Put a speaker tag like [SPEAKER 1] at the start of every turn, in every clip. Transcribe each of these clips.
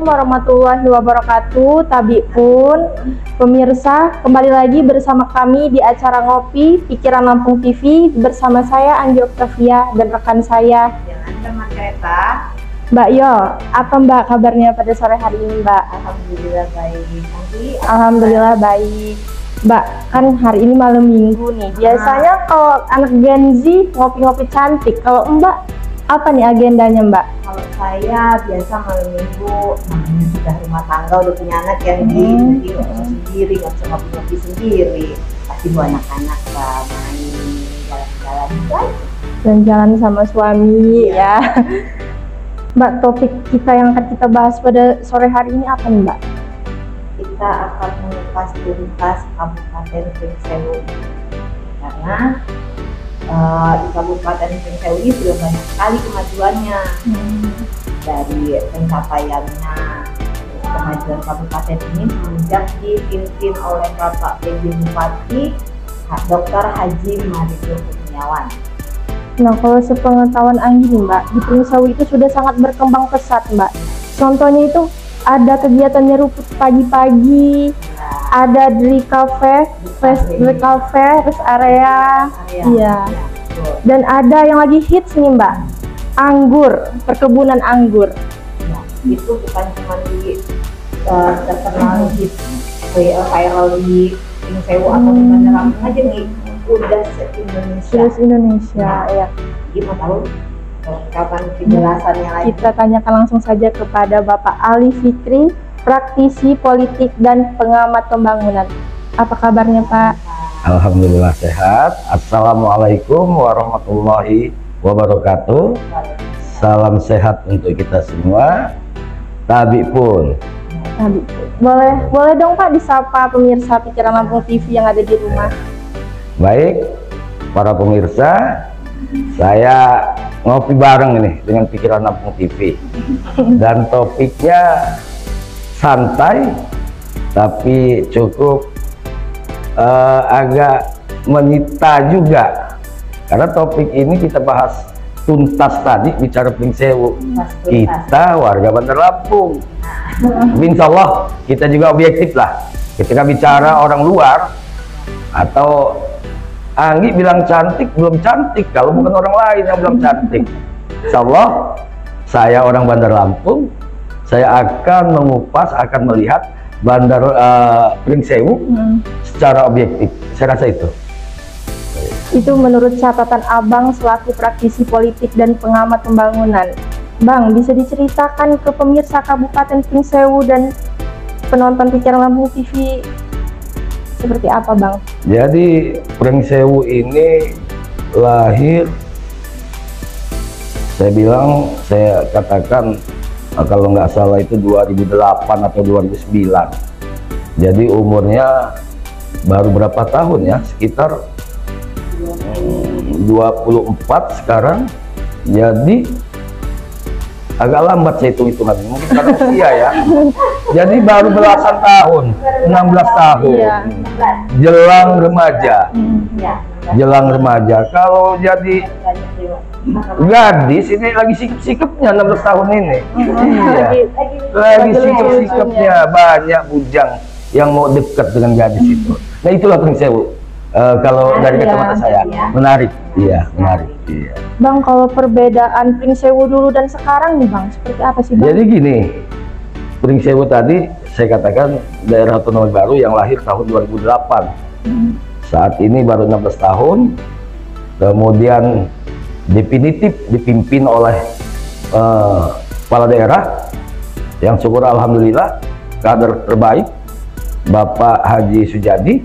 [SPEAKER 1] Assalamualaikum warahmatullahi wabarakatuh. Tabi pun pemirsa, kembali lagi bersama kami di acara Ngopi Pikiran Lampung TV bersama saya Anggi Oktavia dan rekan saya
[SPEAKER 2] Teman Kereta.
[SPEAKER 1] Mbak Yo. Apa Mbak kabarnya pada sore hari ini, Mbak?
[SPEAKER 2] Alhamdulillah baik. Anggi,
[SPEAKER 1] Alhamdulillah baik. Mbak, kan hari ini malam minggu nih. Biasanya kalau anak Gen Z ngopi-ngopi cantik. Kalau Mbak, apa nih agendanya Mbak?
[SPEAKER 2] kalau saya biasa malam minggu namanya sudah rumah tangga, udah punya anak ya, jadi nggak bisa sendiri, nggak bisa ngopi-ngopi sendiri. Pasti bawa anak-anak lah, main jalan-jalan guys.
[SPEAKER 1] Jalan-jalan sama suami ya. Mbak, topik kita yang akan kita bahas pada sore hari ini apa nih Mbak?
[SPEAKER 2] Kita akan mengupas tuntas Kabupaten Pringsewu karena di Kabupaten Pringsewu ini sudah banyak sekali kemajuannya, dari pencapaiannya. Kemajuan kabupaten ini semenjak dipimpin oleh Bapak PJ Bupati Dr. Haji Maridul Kurniawan.
[SPEAKER 1] Nah, kalau sepengetahuan Anggi nih Mbak, di Pringsewu itu sudah sangat berkembang pesat Mbak. Contohnya itu ada kegiatan nyeruput pagi-pagi, ada di cafe, rest area, iya. Dan ada yang lagi hits nih Mbak, anggur, perkebunan anggur.
[SPEAKER 2] Ya, itu bukan cuma di terkenal hits viral di Pringsewu atau di Bandar Lampung aja nih, udah se-Indonesia.
[SPEAKER 1] Terus Indonesia, ya.
[SPEAKER 2] Gimana tahu kapan penjelasannya lagi?
[SPEAKER 1] Kita tanyakan langsung saja kepada Bapak Ali Fikri, praktisi politik dan pengamat pembangunan. Apa kabarnya Pak?
[SPEAKER 3] Alhamdulillah sehat. Assalamualaikum warahmatullahi wabarakatuh. Salam sehat untuk kita semua. Tabi pun.
[SPEAKER 1] Boleh dong Pak disapa pemirsa Pikiran Lampung TV yang ada di rumah.
[SPEAKER 3] Baik, para pemirsa, saya ngopi bareng ini dengan Pikiran Lampung TV. Dan topiknya santai tapi cukup agak menyita juga, karena topik ini kita bahas tuntas tadi, bicara Pringsewu, kita warga Bandar Lampung. Insya Allah kita juga objektif lah ketika bicara orang luar, atau Anggi bilang cantik belum cantik kalau bukan orang lain yang bilang cantik. Insya Allah saya orang Bandar Lampung, saya akan mengupas, akan melihat Bandar Pringsewu secara objektif. Saya rasa itu
[SPEAKER 1] menurut catatan Abang selaku praktisi politik dan pengamat pembangunan. Bang, bisa diceritakan ke pemirsa Kabupaten Pringsewu dan penonton Pikiran Lampung TV seperti apa Bang?
[SPEAKER 3] Jadi Pringsewu ini lahir, saya katakan kalau nggak salah itu 2008 atau 2009. Jadi umurnya baru berapa tahun ya, sekitar 24 sekarang. Jadi agak lambat saya hitung-hitungan, mungkin karena usia ya. Jadi baru belasan tahun, 16 tahun, jelang remaja. Jelang remaja. Kalau jadi gadis ini lagi sikap-sikapnya 16 tahun ini. Iya. Lagi sikap-sikapnya, banyak bujang yang mau dekat dengan gadis itu. Nah, itulah Pringsewu. Kalau dari kacamata saya menarik. Iya, menarik. Iya.
[SPEAKER 1] Bang, kalau perbedaan Pringsewu dulu dan sekarang nih Bang, seperti apa sih Bang?
[SPEAKER 3] Jadi gini, Pringsewu tadi saya katakan daerah otonomi baru yang lahir tahun 2008. Saat ini baru 16 tahun, kemudian definitif dipimpin oleh kepala daerah yang syukur alhamdulillah kader terbaik Bapak Haji Sujadi,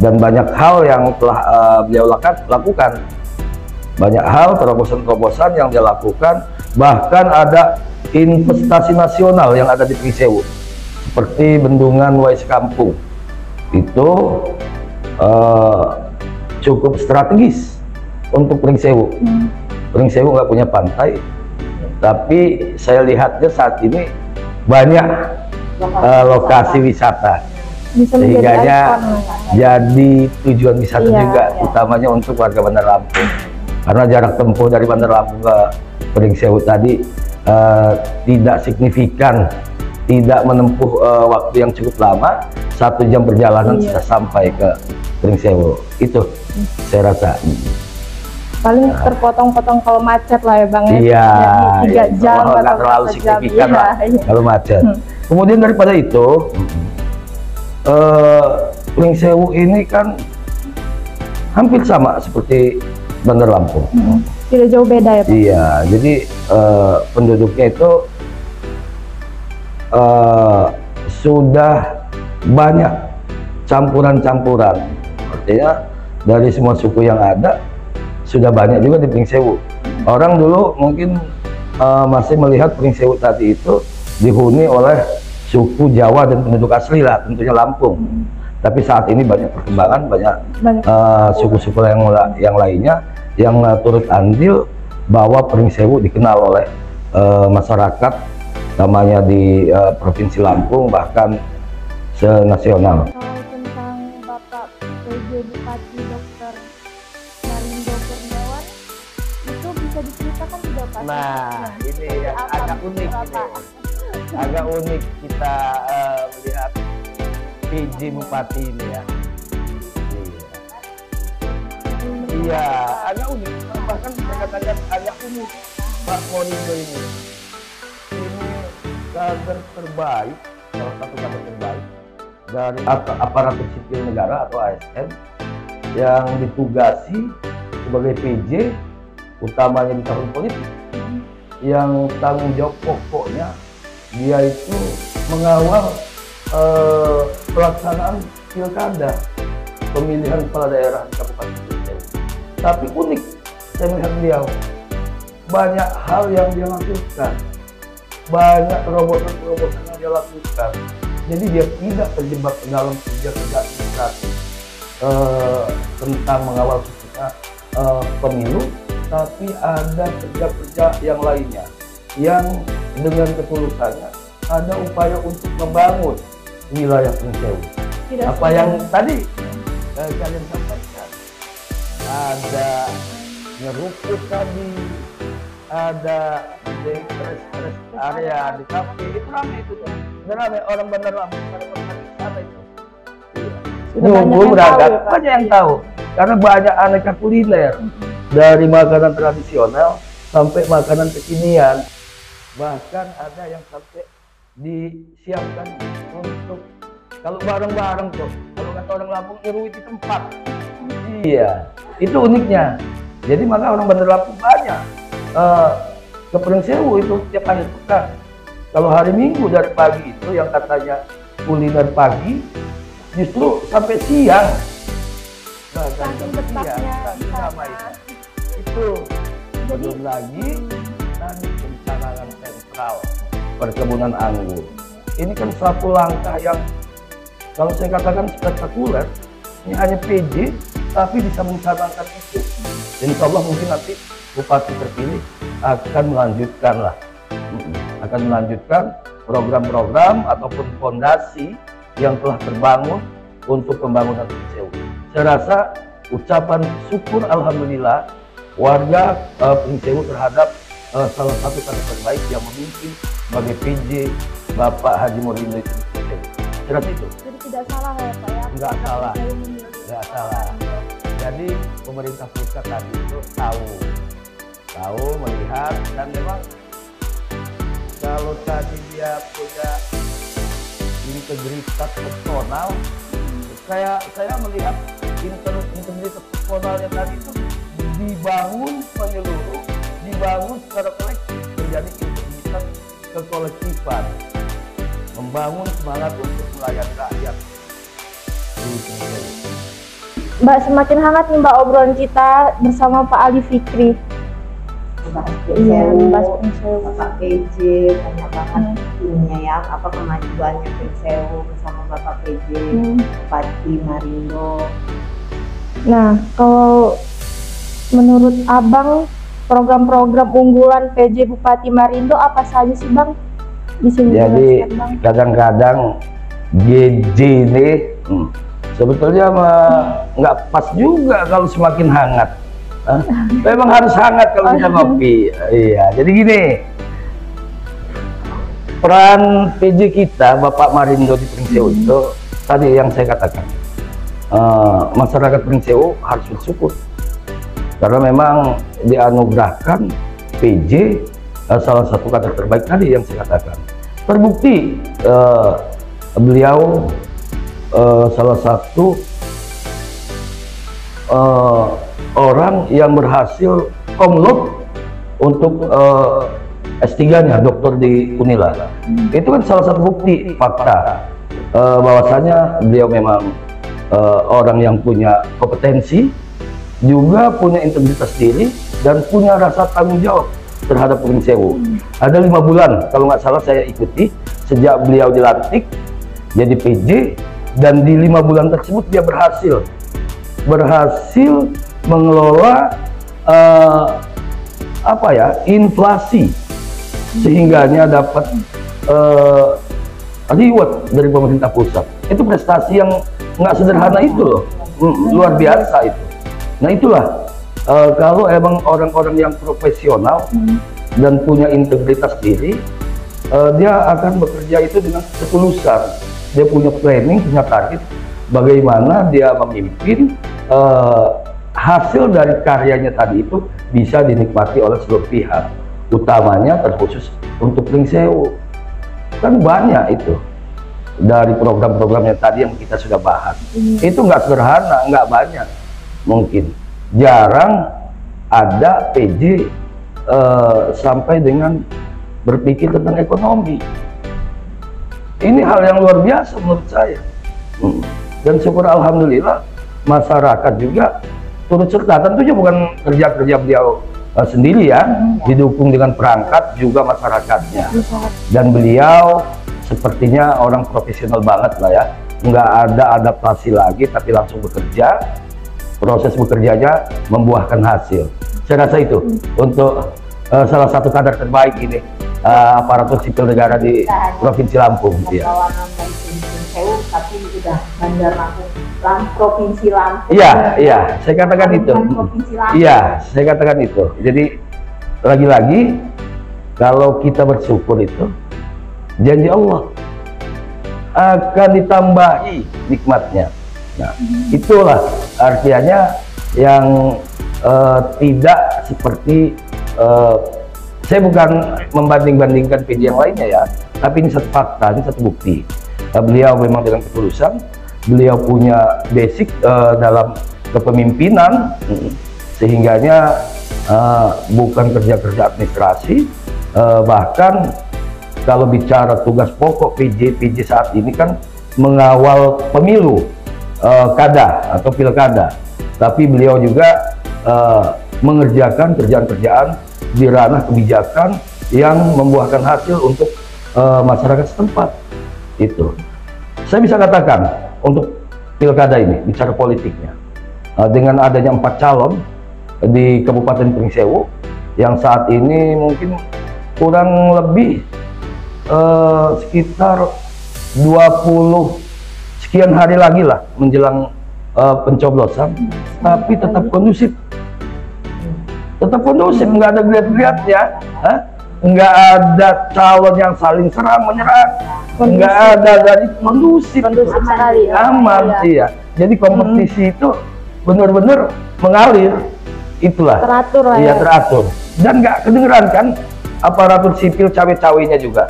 [SPEAKER 3] dan banyak hal yang telah beliau lakukan. Banyak hal, terobosan-terobosan yang dia lakukan, bahkan ada investasi nasional yang ada di Pringsewu seperti bendungan Wais Kampung. Itu cukup strategis untuk Pringsewu. Pringsewu nggak punya pantai, tapi saya lihatnya saat ini banyak lokasi wisata, sehingganya jadi tujuan wisata juga, utamanya untuk warga Bandar Lampung. Karena jarak tempuh dari Bandar Lampung ke Pringsewu tadi tidak signifikan tidak menempuh waktu yang cukup lama, 1 jam perjalanan sudah sampai ke Pringsewu. Itu saya rasa.
[SPEAKER 1] Paling terpotong-potong kalau macet lah ya Bang ya.
[SPEAKER 3] Iya.
[SPEAKER 1] Jadi 3 jam
[SPEAKER 3] Nggak
[SPEAKER 1] atau
[SPEAKER 3] terlalu
[SPEAKER 1] berapa jam.
[SPEAKER 3] signifikan lah kalau macet. Kemudian daripada itu, Pringsewu ini kan hampir sama seperti Bandar Lampung.
[SPEAKER 1] Tidak jauh beda ya Pak?
[SPEAKER 3] Iya, jadi penduduknya itu sudah banyak campuran-campuran. Artinya dari semua suku yang ada sudah banyak juga di Pringsewu. Orang dulu mungkin masih melihat Pringsewu tadi itu dihuni oleh suku Jawa dan penduduk asli lah, tentunya Lampung. Tapi saat ini banyak perkembangan, banyak suku-suku yang lainnya yang turut andil bahwa Pringsewu dikenal oleh masyarakat namanya di Provinsi Lampung, bahkan senasional.
[SPEAKER 1] Kalau tentang Bapak PJ Bupati Dr. Marindo Kurniawan, itu bisa diceritakan tidak Pak?
[SPEAKER 3] Nah, ini yang
[SPEAKER 1] apa
[SPEAKER 3] agak unik
[SPEAKER 1] Bapak?
[SPEAKER 3] ini. Agak unik kita melihat PJ Bupati ini ya. Iya, agak unik. Bahkan saya katakan agak unik Pak Marindo ini. Ini kader terbaik, salah satu kader terbaik dari aparatur sipil negara atau ASN yang ditugasi sebagai PJ, utamanya di tahun politik, yang tanggung jawab pokoknya dia itu mengawal pelaksanaan pilkada pemilihan kepala daerah di Kabupaten Pringsewu. Tapi unik, saya melihat beliau banyak hal yang dia lakukan, banyak terobosan-terobosan yang dia lakukan. Jadi dia tidak terjebak dalam kerja-kerja administratif tentang mengawal pemilu, tapi ada kerja-kerja yang lainnya yang dengan ketulusannya ada upaya untuk membangun wilayah Pringsewu. Apa yang tadi kalian sampaikan, ada nyeruput tadi, ada di rest area di kafe, itu ramai itu tuh. Udah ramai orang Bandar Lampung pada pergi ke sana itu. Banyak yang tahu karena banyak aneka kuliner dari makanan tradisional sampai makanan kekinian. Bahkan ada yang sampai disiapkan untuk kalau bareng-bareng tuh, kalau kata orang Lampung nyeruit di tempat. Iya, itu uniknya. Jadi maka orang Bandar Lampung banyak ke Pringsewu itu tiap akhir pekan. Kalau hari Minggu dari pagi itu yang katanya kuliner pagi, justru sampai siang.
[SPEAKER 1] Saking betahnya
[SPEAKER 3] sama itu. Belum lagi tadi perencanaan sentral perkebunan anggur. Ini kan suatu langkah yang kalau saya katakan spektakuler. Ini hanya PJ tapi bisa mencanangkan itu. Insya Allah mungkin nanti bupati terpilih akan melanjutkan program-program ataupun fondasi yang telah terbangun untuk pembangunan Pringsewu. Saya rasa ucapan syukur alhamdulillah warga Pringsewu terhadap salah satu kader terbaik yang memimpin sebagai PJ Bapak Haji Marindo itu di Pringsewu. Saya rasa itu.
[SPEAKER 1] Jadi tidak salah ya Pak ya?
[SPEAKER 3] Enggak salah. Enggak salah. Jadi pemerintah pusat tadi itu tahu melihat, dan memang kalau tadi dia punya integritas personal, saya melihat integritas personalnya tadi itu dibangun menyeluruh, dibangun secara kolektif, menjadi integritas kekolektifan, membangun semangat untuk melayani rakyat.
[SPEAKER 1] Mbak, semakin hangat nih Mbak obrolan kita bersama Pak Ali Fikri. Iya, membahas Pringsewu.
[SPEAKER 2] Bapak PJ banyak banget ininya ya, apa kemajuannya Pringsewu bersama Bapak PJ Bupati Marindo.
[SPEAKER 1] Nah, kalau menurut Abang program-program unggulan PJ Bupati Marindo apa saja sih Bang? Bisa
[SPEAKER 3] jadi
[SPEAKER 1] dijelaskan, Bang?
[SPEAKER 3] kadang-kadang GJ ini sebetulnya nggak pas juga kalau semakin hangat. Memang harus hangat kalau kita ngopi. Iya, jadi gini, peran PJ kita, Bapak Marindo di Pringsewu itu tadi yang saya katakan, masyarakat Pringsewu harus bersyukur karena memang dianugerahkan PJ salah satu kader terbaik tadi yang saya katakan. Terbukti beliau salah satu orang yang berhasil komlot untuk S3-nya dokter di Unila. Itu kan salah satu bukti fakta bahwasanya beliau memang orang yang punya kompetensi, juga punya integritas diri dan punya rasa tanggung jawab terhadap Pringsewu. Ada 5 bulan kalau nggak salah saya ikuti sejak beliau dilantik jadi PJ, dan di 5 bulan tersebut dia berhasil mengelola inflasi, sehingganya dapat reward dari pemerintah pusat. Itu prestasi yang nggak sederhana itu loh, luar biasa itu. Nah itulah kalau emang orang-orang yang profesional dan punya integritas diri, dia akan bekerja itu dengan ketulusan. Dia punya planning, punya target, bagaimana dia memimpin, hasil dari karyanya tadi itu bisa dinikmati oleh seluruh pihak, utamanya terkhusus untuk Pringsewu. Kan banyak itu dari program-programnya tadi yang kita sudah bahas. Itu nggak sederhana, nggak banyak, mungkin jarang ada PJ sampai dengan berpikir tentang ekonomi. Ini hal yang luar biasa menurut saya. Dan syukur alhamdulillah masyarakat juga turut serta. Tentunya bukan kerja-kerja beliau sendiri ya, didukung dengan perangkat juga masyarakatnya. Dan beliau sepertinya orang profesional banget lah ya, nggak ada adaptasi lagi tapi langsung bekerja. Proses bekerjanya membuahkan hasil. Saya rasa itu untuk salah satu kader terbaik ini aparatur sipil negara di Provinsi Lampung.
[SPEAKER 2] Perlawanan dari Pringsewu, tapi sudah Bandar Lampung, Provinsi Lampung.
[SPEAKER 3] Iya, saya katakan itu. Iya, saya katakan itu. Jadi lagi-lagi kalau kita bersyukur itu janji Allah akan ditambahi nikmatnya. Nah, itulah artinya yang tidak seperti saya bukan membanding-bandingkan PJ yang lainnya ya, tapi ini satu fakta, ini satu bukti. Beliau memang dengan ketulusan, beliau punya basic dalam kepemimpinan, sehingganya bukan kerja-kerja administrasi, bahkan kalau bicara tugas pokok PJ saat ini kan mengawal pemilu, kada atau pilkada, tapi beliau juga mengerjakan kerjaan-kerjaan di ranah kebijakan yang membuahkan hasil untuk masyarakat setempat. Itu saya bisa katakan untuk pilkada ini, bicara politiknya, dengan adanya 4 calon di Kabupaten Pringsewu yang saat ini mungkin kurang lebih sekitar 20 sekian hari lagi lah menjelang pencoblosan, tapi tetap kondusif. Nggak ada geliat-geliatnya, nggak ada calon yang saling serang menyerang, nggak ada, dari kondusif
[SPEAKER 1] sekali,
[SPEAKER 3] aman. Iya, jadi kompetisi itu benar-benar mengalir, itulah
[SPEAKER 1] teratur lah
[SPEAKER 3] iya,
[SPEAKER 1] ya.
[SPEAKER 3] teratur, dan nggak kedengeran kan aparatur sipil cawe-cawenya juga,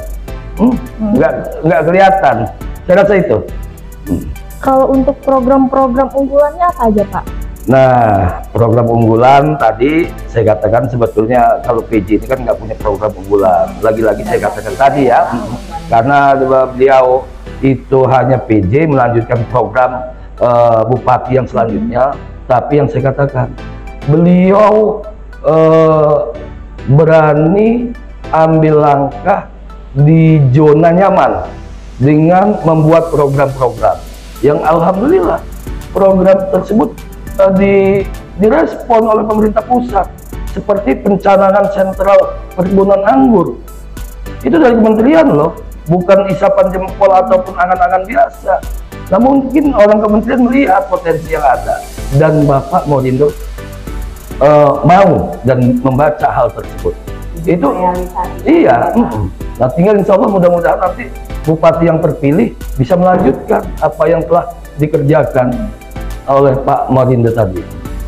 [SPEAKER 3] nggak kelihatan. Saya rasa itu.
[SPEAKER 1] Kalau untuk program-program unggulannya apa aja Pak?
[SPEAKER 3] Nah, program unggulan tadi saya katakan sebetulnya kalau PJ ini kan nggak punya program unggulan. Lagi-lagi saya katakan tadi ya, karena beliau itu hanya PJ melanjutkan program bupati yang selanjutnya. Tapi yang saya katakan, beliau berani ambil langkah di zona nyaman dengan membuat program-program yang alhamdulillah program tersebut direspon oleh pemerintah pusat, seperti pencanangan sentral perkebunan anggur. Itu dari kementerian loh, bukan isapan jempol ataupun angan-angan biasa. Nah mungkin orang kementerian melihat potensi yang ada, dan Bapak Marindo mau dan membaca hal tersebut. Itu iya, Nah, tinggal insya Allah mudah-mudahan nanti bupati yang terpilih bisa melanjutkan apa yang telah dikerjakan oleh Pak Morindo tadi.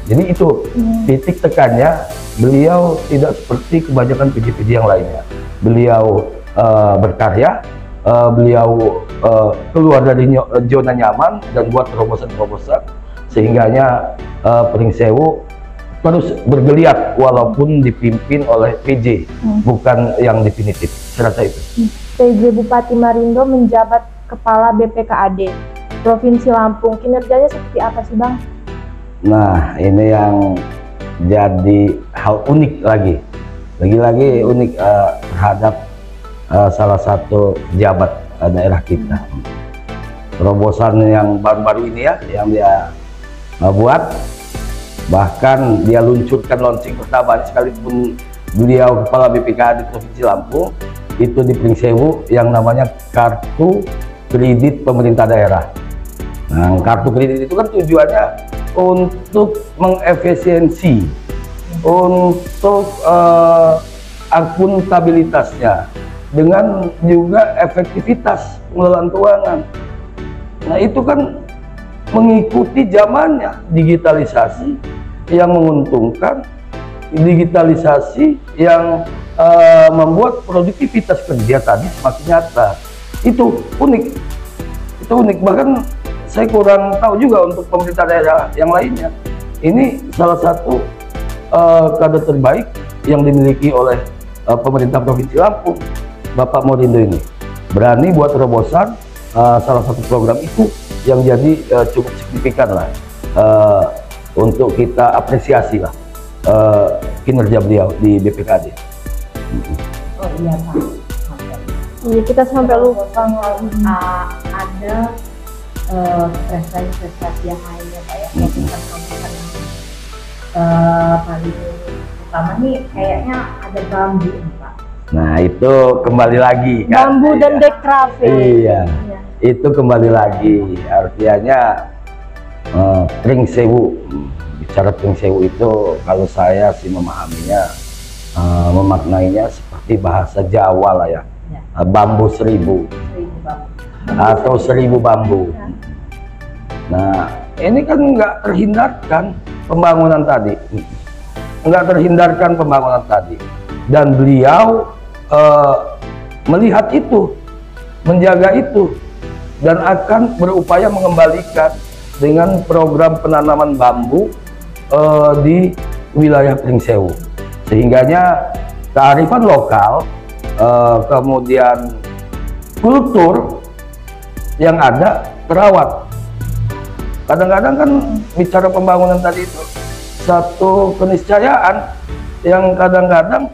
[SPEAKER 3] Jadi itu titik tekannya, beliau tidak seperti kebanyakan PJ-PJ yang lainnya. Beliau berkarya, beliau keluar dari zona nyaman dan buat terobosan-terobosan sehingganya Pringsewu terus bergeliat walaupun dipimpin oleh PJ, bukan yang definitif. Saya rasa itu.
[SPEAKER 1] PJ Bupati Marindo menjabat Kepala BPKAD Provinsi Lampung. Kinerjanya seperti apa sih, Bang?
[SPEAKER 3] Nah, ini yang jadi hal unik lagi. Lagi-lagi unik terhadap salah satu pejabat daerah kita. Terobosan yang baru-baru ini ya, yang dia buat, bahkan dia luncurkan launching pertama sekalipun beliau Kepala BPKAD Provinsi Lampung itu di Pringsewu yang namanya Kartu Kredit Pemerintah Daerah. Nah, kartu kredit itu kan tujuannya untuk mengefisiensi, untuk akuntabilitasnya, dengan juga efektivitas pengelolaan keuangan. Nah, itu kan mengikuti zamannya, digitalisasi yang menguntungkan, digitalisasi yang membuat produktivitas kerja tadi semakin nyata. Itu unik, bahkan saya kurang tahu juga untuk pemerintah daerah yang lainnya. Ini salah satu kader terbaik yang dimiliki oleh pemerintah Provinsi Lampung, Bapak Morindo ini. Berani buat terobosan, salah satu program itu yang jadi cukup signifikan lah, untuk kita apresiasi lah kinerja beliau di BPKAD.
[SPEAKER 2] Oh iya Pak.
[SPEAKER 1] Iya, kita sampai lupa.
[SPEAKER 2] Ada prestasi-prestasi yang lainnya Pak ya. Kampusan yang paling utama nih kayaknya ada bambu nih Pak.
[SPEAKER 3] Nah, itu kembali lagi kan.
[SPEAKER 1] Bambu dan Dekrave.
[SPEAKER 3] Iya. Itu kembali lagi, artinya Pringsewu. Bicara Pringsewu itu kalau saya sih memahaminya, memaknainya seperti bahasa Jawa lah ya, bambu seribu atau 1000 bambu. Nah, ini kan nggak terhindarkan pembangunan tadi, dan beliau melihat itu, menjaga itu, dan akan berupaya mengembalikan dengan program penanaman bambu di wilayah Pringsewu, sehingganya kearifan lokal, kemudian kultur yang ada terawat. Kadang-kadang kan bicara pembangunan tadi itu satu keniscayaan yang kadang-kadang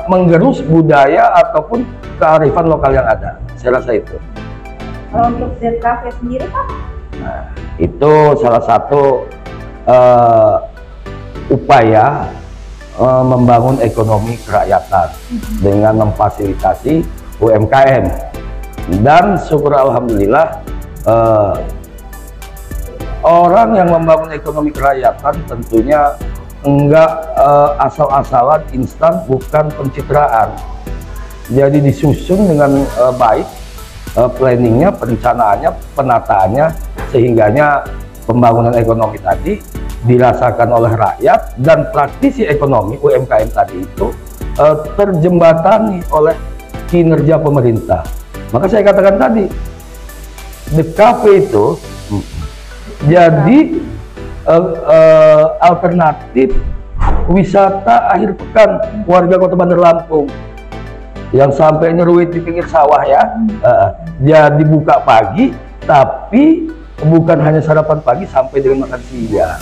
[SPEAKER 3] menggerus budaya ataupun kearifan lokal yang ada. Saya rasa itu.
[SPEAKER 2] Kalau untuk Dekrave sendiri Pak?
[SPEAKER 3] Nah, itu salah satu upaya membangun ekonomi kerakyatan dengan memfasilitasi UMKM, dan syukur alhamdulillah orang yang membangun ekonomi kerakyatan tentunya enggak asal-asalan instan, bukan pencitraan. Jadi disusun dengan baik planningnya, perencanaannya, penataannya, sehingganya pembangunan ekonomi tadi dirasakan oleh rakyat, dan praktisi ekonomi UMKM tadi itu terjembatani oleh kinerja pemerintah. Maka saya katakan tadi, Dekrave itu jadi alternatif wisata akhir pekan warga Kota Bandar Lampung yang sampai nyeruit di pinggir sawah ya. Jadi buka pagi, tapi bukan hanya sarapan pagi sampai dengan makan siang.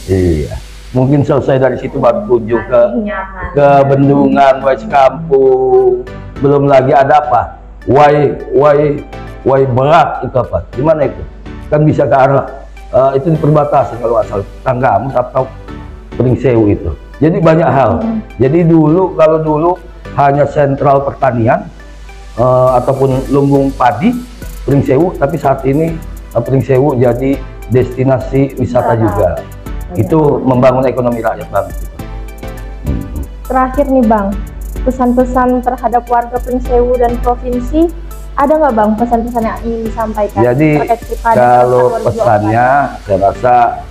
[SPEAKER 3] Iya. Mungkin selesai dari situ baru kunjung ke bendungan, kampung. Belum lagi ada apa? Berak itu apa? Gimana itu? Kan bisa ke arah itu di perbatasan kalau asal Tanggamus atau Pringsewu itu. Jadi banyak hal. Jadi kalau dulu hanya sentral pertanian ataupun lumbung padi Pringsewu, tapi saat ini Pringsewu jadi destinasi wisata juga. Itu membangun ekonomi rakyat banget.
[SPEAKER 1] Terakhir nih Bang, pesan-pesan terhadap warga Pringsewu dan provinsi, ada nggak Bang pesan-pesan yang ingin disampaikan?
[SPEAKER 3] Jadi
[SPEAKER 1] terkait Pilkada
[SPEAKER 3] kalau
[SPEAKER 1] serentak 2024?
[SPEAKER 3] pesannya saya rasa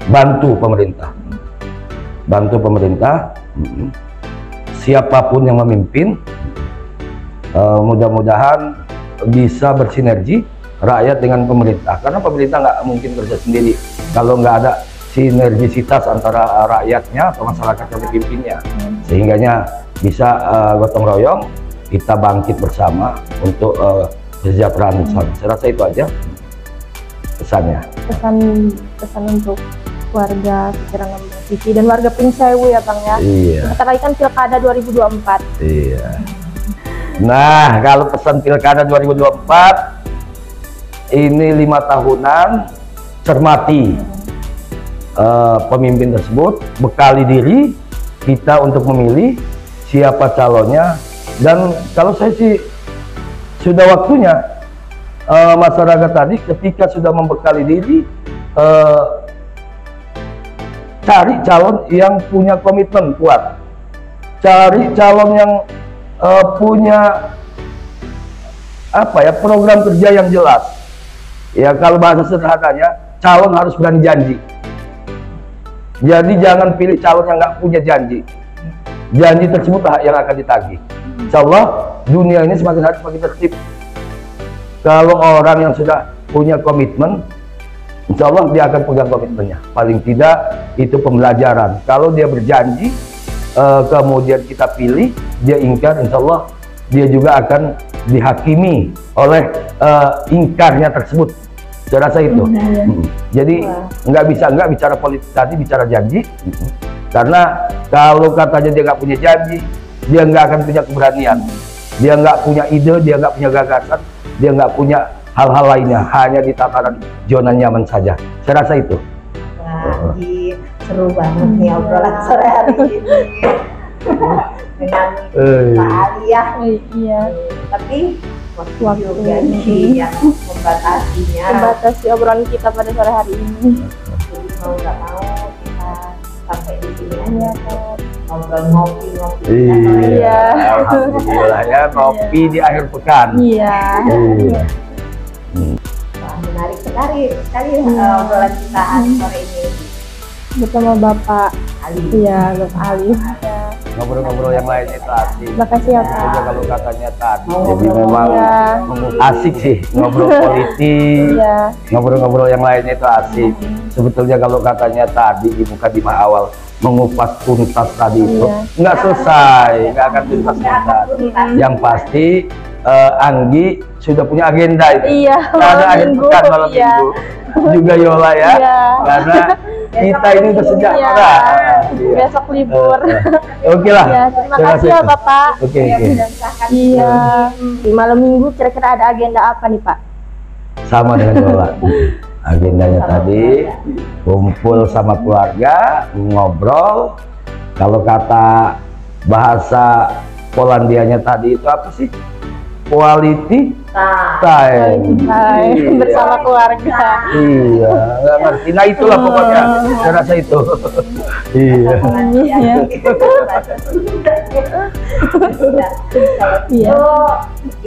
[SPEAKER 3] bantu pemerintah, siapapun yang memimpin, mudah-mudahan bisa bersinergi rakyat dengan pemerintah, karena pemerintah nggak mungkin kerja sendiri kalau nggak ada sinergisitas antara rakyatnya atau masyarakat yang dipimpinnya, sehingganya bisa gotong royong, kita bangkit bersama untuk kesejahteraan bersama. Saya rasa itu aja pesannya. Pesan untuk warga Pikiran Lampung TV dan warga Pringsewu ya Bang ya. Iya.
[SPEAKER 1] Sebentar lagi kan Pilkada 2024.
[SPEAKER 3] Iya. Nah, kalau pesan Pilkada 2024 ini 5 tahunan, cermati pemimpin tersebut, bekali diri kita untuk memilih siapa calonnya, dan kalau saya sih sudah waktunya masyarakat tadi ketika sudah membekali diri, cari calon yang punya komitmen kuat, cari calon yang punya program kerja yang jelas. Ya, kalau bahasa sederhananya, calon harus berani janji. Jadi jangan pilih calon yang nggak punya janji. Janji tersebut yang akan ditagih. Insya Allah dunia ini semakin hari semakin tertib. Kalau orang yang sudah punya komitmen, insya Allah dia akan pegang komitmennya. Paling tidak itu pembelajaran. Kalau dia berjanji, kemudian kita pilih, dia ingkar, insya Allah dia juga akan dihakimi oleh ingkarnya tersebut. Saya rasa itu. Jadi nggak bisa bicara politik tadi, bicara janji. Karena kalau katanya dia nggak punya janji, dia nggak akan punya keberanian, dia nggak punya ide, dia nggak punya gagasan, dia nggak punya hal-hal lainnya, hanya di tataran zona nyaman saja. Saya rasa itu.
[SPEAKER 2] Wah, seru banget nih obrolan sore hari ini dengan Pak Ali ya.
[SPEAKER 1] Iya.
[SPEAKER 2] Tapi waktu juga nih yang membatasi
[SPEAKER 1] obrolan kita pada sore hari ini.
[SPEAKER 2] Jadi mau nggak mau kita sampai di sini aja,
[SPEAKER 1] Iya.
[SPEAKER 2] ngobrol ngopi.
[SPEAKER 1] Iya.
[SPEAKER 3] Alhamdulillah ya, ngopi di akhir pekan.
[SPEAKER 1] Iya.
[SPEAKER 2] Wah, menarik sekali obrolan kita sore ini
[SPEAKER 1] Bersama Bapak
[SPEAKER 2] Ali.
[SPEAKER 1] Iya, Bapak Ali. Ya.
[SPEAKER 3] Ngobrol-ngobrol yang lain itu asik.
[SPEAKER 1] Makasih ya Pak.
[SPEAKER 3] Juga kalau katanya tadi,
[SPEAKER 2] Oh,
[SPEAKER 3] jadi memang
[SPEAKER 1] iya.
[SPEAKER 3] asik sih ngobrol politik.
[SPEAKER 1] Iya.
[SPEAKER 3] Ngobrol-ngobrol yang lainnya itu asik. Sebetulnya kalau katanya tadi di mukadimah awal mengupas tuntas tadi itu
[SPEAKER 1] Iya.
[SPEAKER 3] nggak selesai, nggak akan tuntas. Yang pasti Anggi sudah punya agenda itu.
[SPEAKER 1] Iya,
[SPEAKER 3] Nggak ada
[SPEAKER 1] malam
[SPEAKER 3] akhir
[SPEAKER 1] minggu.
[SPEAKER 3] pekan malam
[SPEAKER 1] Iya.
[SPEAKER 3] minggu. Juga Yola ya,
[SPEAKER 1] Iya.
[SPEAKER 3] karena kita ini udah sejak
[SPEAKER 1] Iya.
[SPEAKER 3] Iya.
[SPEAKER 1] Besok libur.
[SPEAKER 3] Oke lah.
[SPEAKER 1] Ya, terima kasih ya Bapak.
[SPEAKER 3] Oke.
[SPEAKER 1] Iya. Di malam minggu kira-kira ada agenda apa nih Pak?
[SPEAKER 3] Sama dengan Yola. Agendanya tadi kumpul sama keluarga, ngobrol. Kalau kata bahasa Polandianya tadi itu apa sih? Quality time.
[SPEAKER 1] Hai, bersama keluarga.
[SPEAKER 3] Iya, nggak ngerti. Nah itulah pokoknya. Saya rasa itu. Iya.
[SPEAKER 1] Iya. Iya.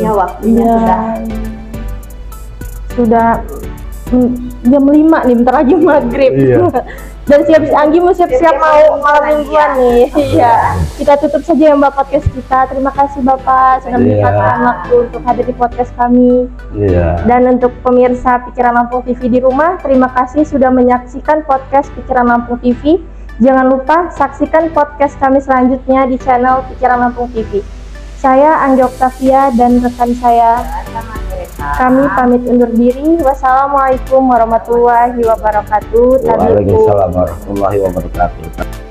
[SPEAKER 2] Ya waktunya
[SPEAKER 1] Iya. Sudah jam 5 nih, bentar lagi maghrib.
[SPEAKER 3] Iya.
[SPEAKER 1] Dan Anggi mau siap-siap mau malam mingguan nih. Iya. Kita tutup saja ya Mbak podcast kita. Terima kasih Bapak sudah menyempatkan waktu untuk hadir di podcast kami.
[SPEAKER 3] Iya.
[SPEAKER 1] Dan untuk pemirsa Pikiran Lampung TV di rumah, terima kasih sudah menyaksikan podcast Pikiran Lampung TV. Jangan lupa saksikan podcast kami selanjutnya di channel Pikiran Lampung TV. Saya Anggi Oktavia dan rekan saya, kami pamit undur diri. Wassalamualaikum warahmatullahi wabarakatuh.
[SPEAKER 3] Waalaikumsalam warahmatullahi wabarakatuh.